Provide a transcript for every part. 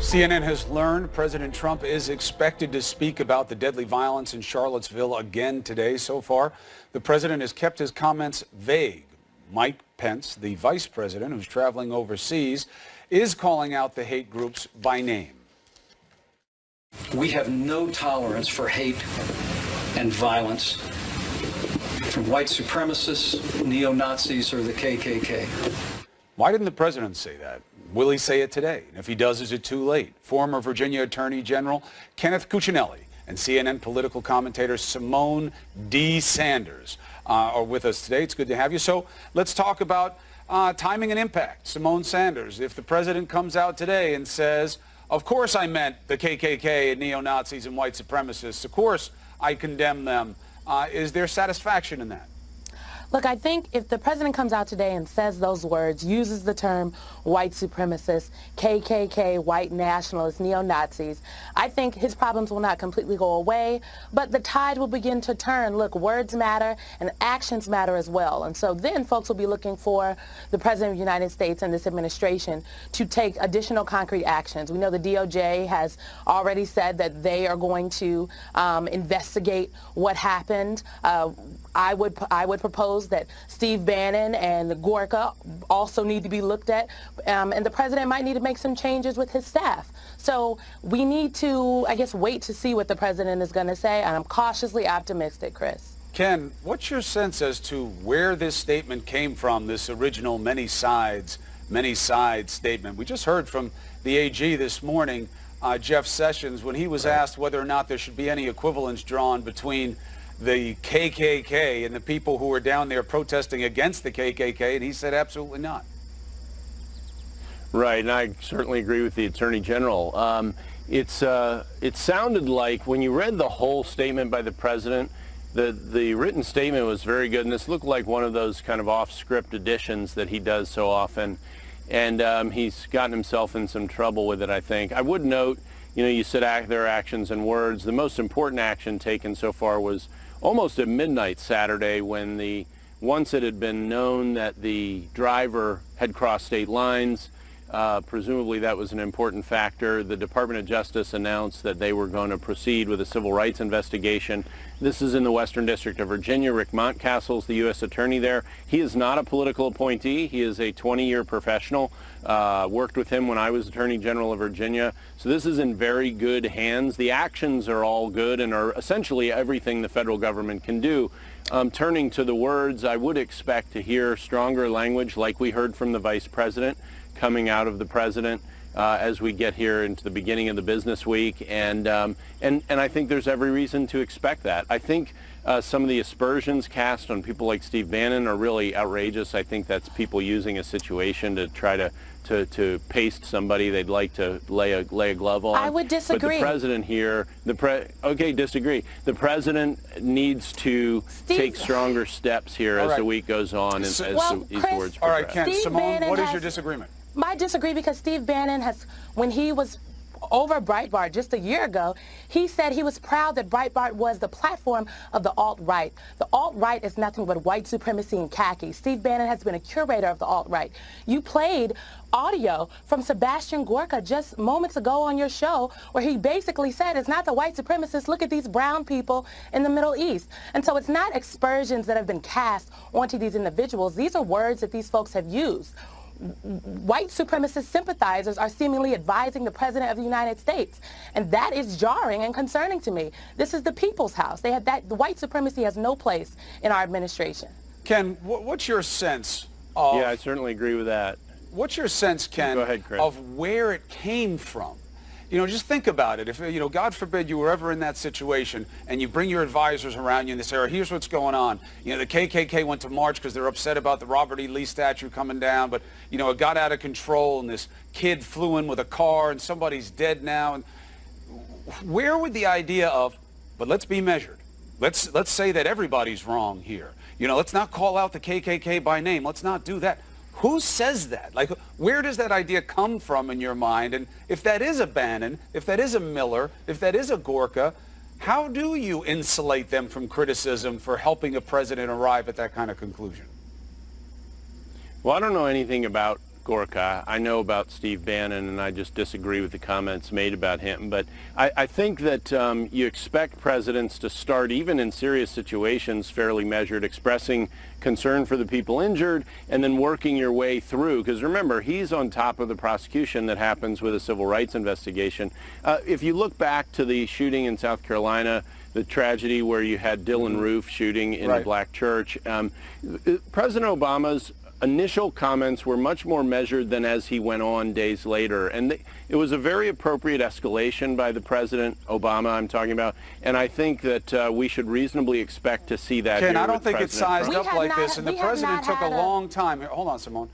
CNN has learned President Trump is expected to speak about the deadly violence in Charlottesville again today. So far, the president has kept his comments vague. Mike Pence, the vice president who's traveling overseas, is calling out the hate groups by name. We have no tolerance for hate and violence from white supremacists, neo-Nazis, or the KKK. Why didn't the president say that? Will he say it today? And if he does, is it too late? Former Virginia Attorney General Kenneth Cuccinelli and CNN political commentator Symone Sanders are with us today. It's good to have you. So let's talk about timing and impact. Symone Sanders, if the president comes out today and says, of course I meant the KKK and neo-Nazis and white supremacists, of course I condemn them, is there satisfaction in that? Look, I think if the president comes out today and says those words, uses the term white supremacists, KKK, white nationalists, neo-Nazis, I think his problems will not completely go away, but the tide will begin to turn. Look, words matter and actions matter as well. And so then folks will be looking for the president of the United States and this administration to take additional concrete actions. We know the DOJ has already said that they are going to investigate what happened. I would propose that Steve Bannon and Gorka also need to be looked at, and the president might need to make some changes with his staff. So we need to, I guess, wait to see what the president is going to say, and I'm cautiously optimistic, Chris. Ken, what's your sense as to where this statement came from, this original many sides statement? We just heard from the AG this morning, Jeff Sessions, when he was asked whether or not there should be any equivalence drawn between the KKK and the people who were down there protesting against the KKK, and he said absolutely not. Right, and I certainly agree with the Attorney General. It sounded like when you read the whole statement by the president, the written statement was very good, and this looked like one of those kind of off-script editions that he does so often, and he's gotten himself in some trouble with it, I think. I would note, you said there are actions and words. The most important action taken so far was almost at midnight Saturday when once it had been known that the driver had crossed state lines, presumably that was an important factor. The Department of Justice announced that they were going to proceed with a civil rights investigation. This is in the Western District of Virginia. Rick Montcastle's the U.S. attorney there. He is not a political appointee. He is a 20-year professional. Worked with him when I was Attorney General of Virginia. So this is in very good hands. The actions are all good and are essentially everything the federal government can do. Turning to the words, I would expect to hear stronger language like we heard from the Vice President coming out of the President as we get here into the beginning of the business week. And I think there's every reason to expect that. I think some of the aspersions cast on people like Steve Bannon are really outrageous. I think that's people using a situation to try to paste somebody they'd like to lay a glove on. I would disagree. But the president here, disagree. The president needs to take stronger steps here as the week goes on and as these words progress. All right, Ken, Symone, what is your disagreement? I disagree because Steve Bannon has, when he was over Breitbart just a year ago, he said he was proud that Breitbart was the platform of the alt-right. The alt-right is nothing but white supremacy and khaki. Steve Bannon has been a curator of the alt-right. You played audio from Sebastian Gorka just moments ago on your show where he basically said it's not the white supremacists, look at these brown people in the Middle East. And so it's not aspersions that have been cast onto these individuals. These are words that these folks have used. White supremacist sympathizers are seemingly advising the President of the United States. And that is jarring and concerning to me. This is the people's house. The white supremacy has no place in our administration. Ken, what's your sense of... Yeah, I certainly agree with that. What's your sense, Ken, Go ahead, Chris, of where it came from? Just think about it. If, God forbid you were ever in that situation and you bring your advisors around you and they say, here's what's going on. The KKK went to march because they're upset about the Robert E. Lee statue coming down, but, it got out of control and this kid flew in with a car and somebody's dead now. And where would the idea of, but let's be measured. Let's say that everybody's wrong here. Let's not call out the KKK by name. Let's not do that. Who says that? Like, where does that idea come from in your mind? And if that is a Bannon, if that is a Miller, if that is a Gorka, how do you insulate them from criticism for helping a president arrive at that kind of conclusion? Well, I don't know anything about Gorka. I know about Steve Bannon, and I just disagree with the comments made about him. But I think that you expect presidents to start, even in serious situations, fairly measured, expressing concern for the people injured, and then working your way through. Because remember, he's on top of the prosecution that happens with a civil rights investigation. If you look back to the shooting in South Carolina, the tragedy where you had Dylan Roof shooting in a black church, President Obama's initial comments were much more measured than as he went on days later. And it was a very appropriate escalation by the President, Obama I'm talking about, and I think that we should reasonably expect to see that Ken, here I don't with think it's President sized Trump. up like this, and the President took a long time. Hold on, Symone.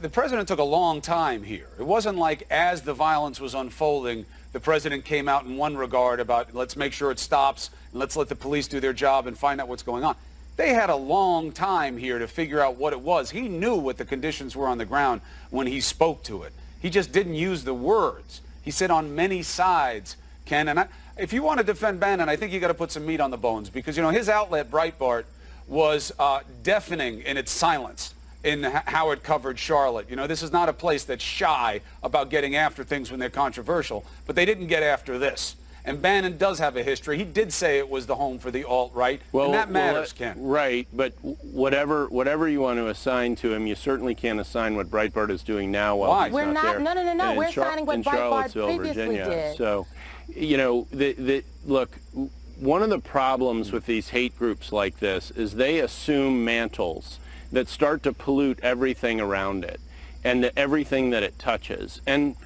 The President took a long time here. It wasn't like as the violence was unfolding, the President came out in one regard about let's make sure it stops, and let's let the police do their job and find out what's going on. They had a long time here to figure out what it was. He knew what the conditions were on the ground when he spoke to it. He just didn't use the words. He said on many sides, Ken, and if you want to defend Bannon, I think you got to put some meat on the bones because, you know, his outlet, Breitbart, was deafening in its silence in how it covered Charlotte. You know, this is not a place that's shy about getting after things when they're controversial, but they didn't get after this. And Bannon does have a history. He did say it was the home for the alt-right, and that matters, Ken. Right, but whatever you want to assign to him, you certainly can't assign what Breitbart is doing now while he's not there. No. We're assigning what Breitbart previously did. So, you know, look, one of the problems with these hate groups like this is they assume mantles that start to pollute everything around it and everything that it touches. And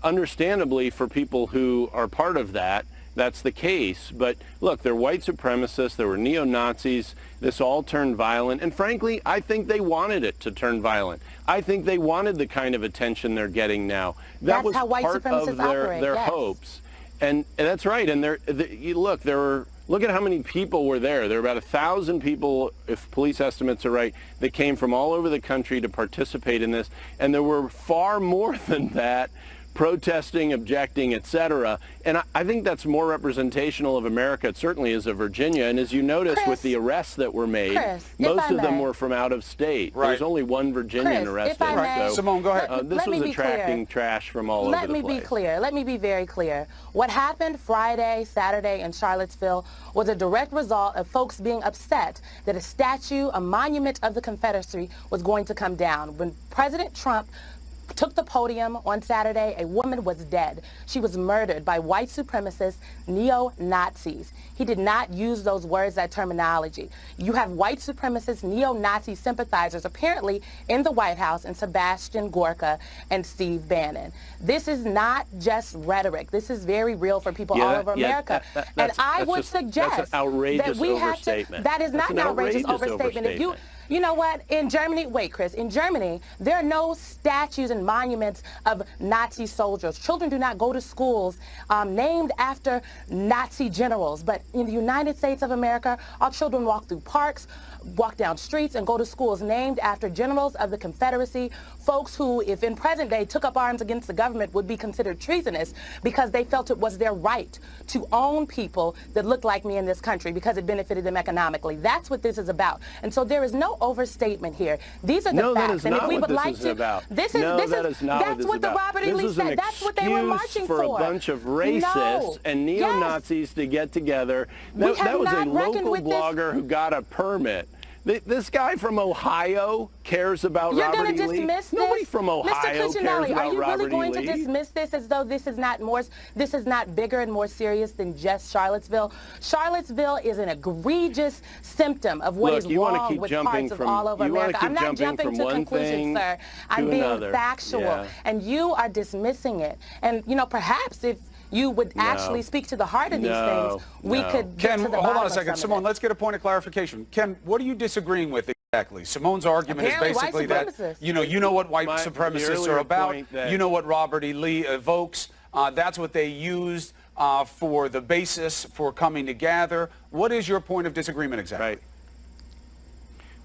understandably, for people who are part of that, that's the case. But look, they're white supremacists, there were neo-Nazis, this all turned violent, and frankly, I think they wanted it to turn violent. I think they wanted the kind of attention they're getting now. That was how white part supremacists of operate, their yes. hopes. And that's right, and look at how many people were there. There were about 1,000 people, if police estimates are right, that came from all over the country to participate in this, and there were far more than that protesting, objecting, etc. And I think that's more representational of America. It certainly is of Virginia. And as you notice with the arrests that were made, most of them were from out of state. Right. There's only one Virginian arrested. So, Symone, go ahead. This was attracting trash from all over the place. Let me be clear. Let me be very clear. What happened Friday, Saturday in Charlottesville was a direct result of folks being upset that a statue, a monument of the Confederacy was going to come down. When President Trump took the podium on Saturday, a woman was dead. She was murdered by white supremacists, neo-Nazis. He did not use those words, that terminology. You have white supremacist, neo-Nazi sympathizers apparently in the White House, and Sebastian Gorka and Steve Bannon. This is not just rhetoric. This is very real for people all over America. And I would suggest that's an outrageous that we have to, that is not an outrageous overstatement. If you know what, in Germany, wait, Chris, in Germany, there are no statues and monuments of Nazi soldiers. Children do not go to schools named after Nazi generals. But in the United States of America, our children walk through parks, walk down streets, and go to schools named after generals of the Confederacy, folks who, if in present day, took up arms against the government, would be considered treasonous because they felt it was their right to own people that looked like me in this country because it benefited them economically. That's what this is about. And so there is no overstatement here. These are the facts. And if we would like to, that's what the Robert E. Lee said. That's what they were marching for. For a bunch of racists and neo-Nazis to get together. That was a local blogger who got a permit. This guy from Ohio cares about Robert E. Lee. You're going to dismiss this? Nobody from Ohio cares about Robert E. Lee. Are you really going to dismiss this as though this is not bigger and more serious than just Charlottesville? Charlottesville is an egregious symptom of what is wrong with parts of all over America. I'm not jumping to conclusions, sir. I'm being factual. And you are dismissing it. And, you know, perhaps if you would actually speak to the heart of these things, we could get to the bottom of some of it. Ken, hold on a second. Symone, let's get a point of clarification. Ken, what are you disagreeing with exactly? Simone's argument is basically that, you know what white supremacists are about. You know what Robert E. Lee evokes. That's what they used for the basis for coming together. What is your point of disagreement exactly? Right.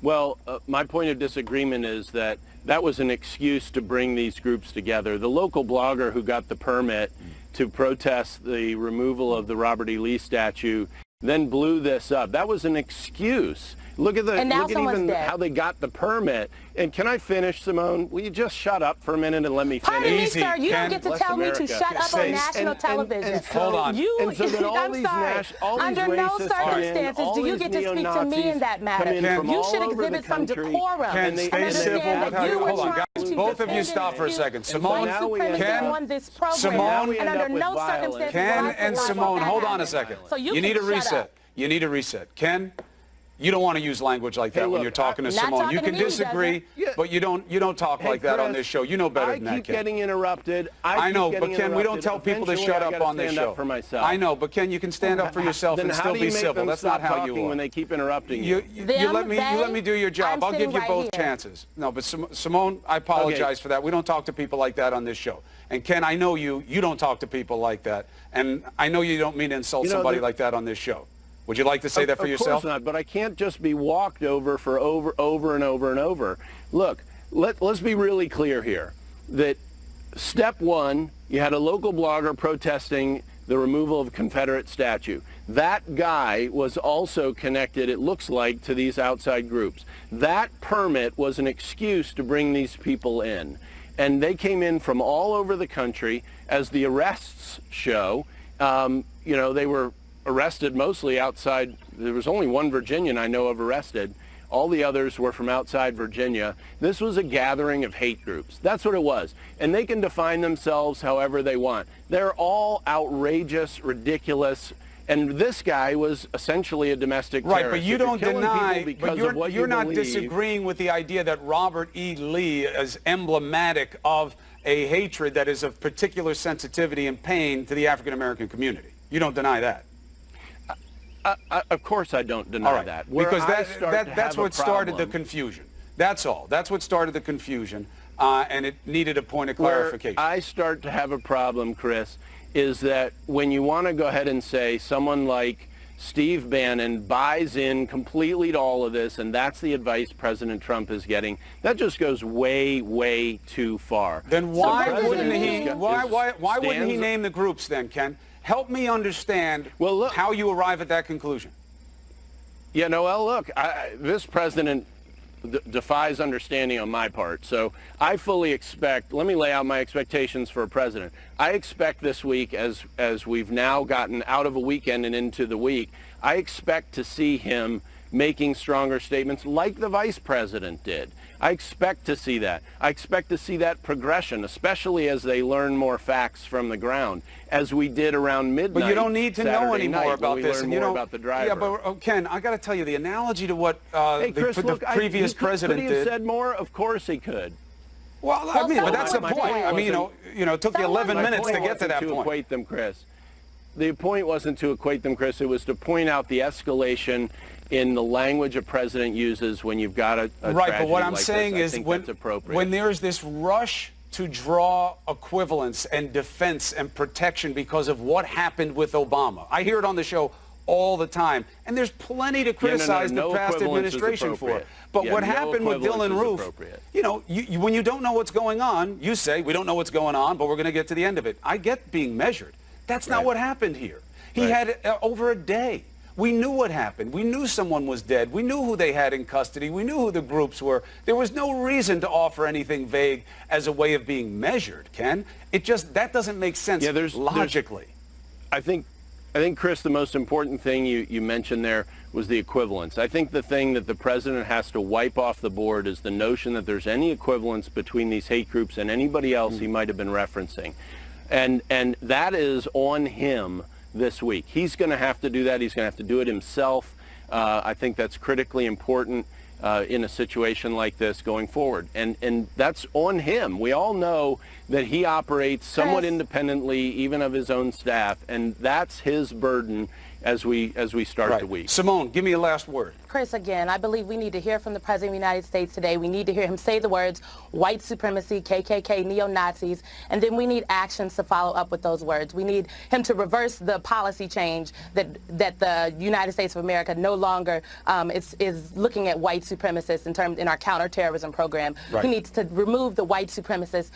Well, my point of disagreement is that that was an excuse to bring these groups together. The local blogger who got the permit to protest the removal of the Robert E. Lee statue then blew this up. That was an excuse. Look at And now look at someone's even dead. how they got the permit. And can I finish, Simone? Will you just shut up for a minute and let me finish? Pardon me, Easy, sir. You Ken. don't get to Bless tell me America. to shut up Say- on national television. Hold on. And so then all I'm these sorry. all these Under no racists come in, circumstances all do you these get to speak to me neo-Nazis in that matter. come in Ken, from You all should over the exhibit some country, decorum. Ken, and stay understand civil. that you were Hold on, trying guys. to Both of you defend stop for a and second. dispute Simone, white now we supremacy Ken, on this program. Simone, and under no violence. circumstances Ken will I and allow Simone, that hold on happen. a second. So you need can to shut reset. up. You need to reset. Ken, you don't want to use language like that Hey, when look, you're talking to Not Simone. talking You to can me, he disagree, doesn't. but you don't talk Hey, like that on Chris, this show. You know better than that, I keep Ken. getting interrupted. I know, keep but getting Ken, we don't interrupted. tell people to Eventually, shut I up gotta on this stand show. up for myself. I know, but Ken, you can stand up for yourself Then and how still do be you make civil. them That's stop not how talking you are. when they keep interrupting You Them, let me do your job. I'm I'll give sitting you right both here. chances. No, but Simone, I apologize for that. We don't talk to people like that on this show. And Ken, I know you don't talk to people like that. And I know you don't mean to insult somebody like that on this show. Would you like to say that for yourself? Of course not, but I can't just be walked over for over and over. Look, let's be really clear here that step one, you had a local blogger protesting the removal of a Confederate statue. That guy was also connected, it looks like, to these outside groups. That permit was an excuse to bring these people in. And they came in from all over the country, as the arrests show. They were arrested mostly outside. There was only one Virginian I know of arrested. All the others were from outside Virginia. This was a gathering of hate groups. That's what it was. And they can define themselves however they want. They're all outrageous, ridiculous. And this guy was essentially a domestic terrorist. Right, but you If you're don't killing deny, people because but of what you're you not believe, disagreeing with the idea that Robert E. Lee is emblematic of a hatred that is of particular sensitivity and pain to the African American community. You don't deny that. Of course I don't deny All right, that. Where because I start to that's have a what started the problem- confusion. That's all. That's what started the confusion, and it needed a point of clarification. Where I start to have a problem, Chris, is that when you want to go ahead and say someone like Steve Bannon buys in completely to all of this, and that's the advice President Trump is getting, that just goes way, way too far. Then why So wouldn't he? President Why wouldn't he stands- name the groups then, Ken? Help me understand Well, look- how you arrive at that conclusion. Yeah, Noel, look, this president defies understanding on my part. So I fully expect, let me lay out my expectations for a president. I expect this week, as we've now gotten out of a weekend and into the week, I expect to see him making stronger statements like the vice president did. I expect to see that. I expect to see that progression, especially as they learn more facts from the ground, as we did around midnight. But you don't need to know Saturday any more night, about when this. we And learned you more know, about the driver. yeah, but Ken, I got to tell you, the analogy to what Hey, Chris, the look, previous he president could he have did. said more? Of course he could. Well, I mean, but that's the someone point. did. I mean, it took you 11 Someone minutes to point get to wasn't that to point. equate them, Chris. The point wasn't to equate them, Chris. It was to point out the escalation in the language a president uses when you've got a Right, but what tragedy I'm like saying this. I is think when that's appropriate. when there's this rush to draw equivalence and defense and protection because of what happened with Obama. I hear it on the show all the time, and there's plenty to criticize no the past equivalence is administration for. appropriate. But Yeah, what no happened with equivalence Dylan is Roof, appropriate. when you don't know what's going on, you say, we don't know what's going on, but we're going to get to the end of it. I get being measured. That's not Right. what happened here. He Right. had over a day. We knew what happened. We knew someone was dead. We knew who they had in custody. We knew who the groups were. There was no reason to offer anything vague as a way of being measured, Ken. That doesn't make sense logically. I think, Chris, the most important thing you mentioned there was the equivalence. I think the thing that the president has to wipe off the board is the notion that there's any equivalence between these hate groups and anybody else he might have been referencing. And that is on him this week. He's going to have to do that. He's going to have to do it himself. I think that's critically important in a situation like this going forward. And that's on him. We all know that he operates somewhat Chris. independently, even of his own staff, and that's his burden as we start the week. Simone, give me a last word. Chris, again, I believe we need to hear from the President of the United States today. We need to hear him say the words white supremacy, KKK, neo-Nazis, and then we need actions to follow up with those words. We need him to reverse the policy change that the United States of America no longer is looking at white supremacists in our counterterrorism program. Right. He needs to remove the white supremacists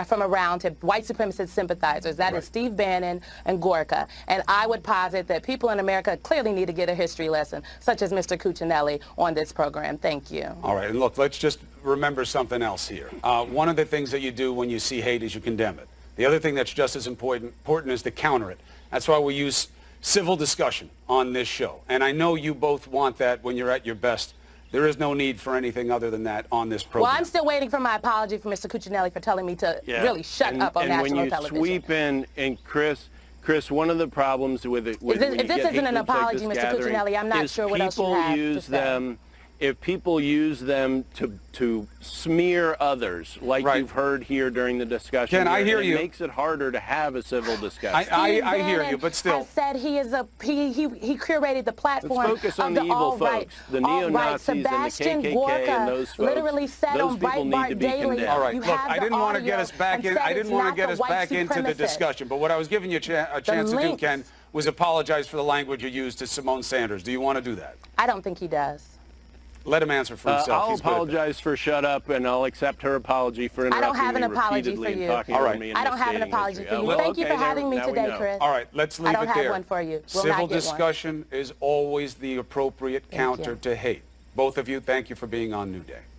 from around him, white supremacist sympathizers. That is Steve Bannon and Gorka. And I would posit that people in America clearly need to get a history lesson, such as Mr. Cuccinelli on this program. Thank you. All right, and look, let's just remember something else here. One of the things that you do when you see hate is you condemn it. The other thing that's just as important is to counter it. That's why we use civil discussion on this show. And I know you both want that when you're at your best. There is no need for anything other than that on this program. Well, I'm still waiting for my apology from Mr. Cuccinelli for telling me to really shut up on national television. And when you sweep in, and Chris, one of the problems with it, if this isn't an apology, Mr. Cuccinelli, I'm not sure what else you have to say. If people use them to smear others, like you've heard here during the discussion, Ken, I hear you. It makes it harder to have a civil discussion. I hear you, but still. I said he curated the platform. Let's focus on of the evil folks, the neo-Nazis and the KKK and those folks. Literally said on Breitbart Daily. All right, look, I didn't want to get us back in. I didn't want to get us back into the discussion. But what I was giving you a chance to do, Ken, was apologize for the language you used to Symone Sanders. Do you want to do that? I don't think he does. Let him answer for himself. I'll apologize for shut up, and I'll accept her apology for interrupting me. I don't have an apology for you. All right. I don't have an apology for you. Well, Thank you for having me today, Chris. All right, let's leave it there. I don't have one for you. Civil discussion is always the appropriate counter to hate. Both of you, thank you for being on New Day.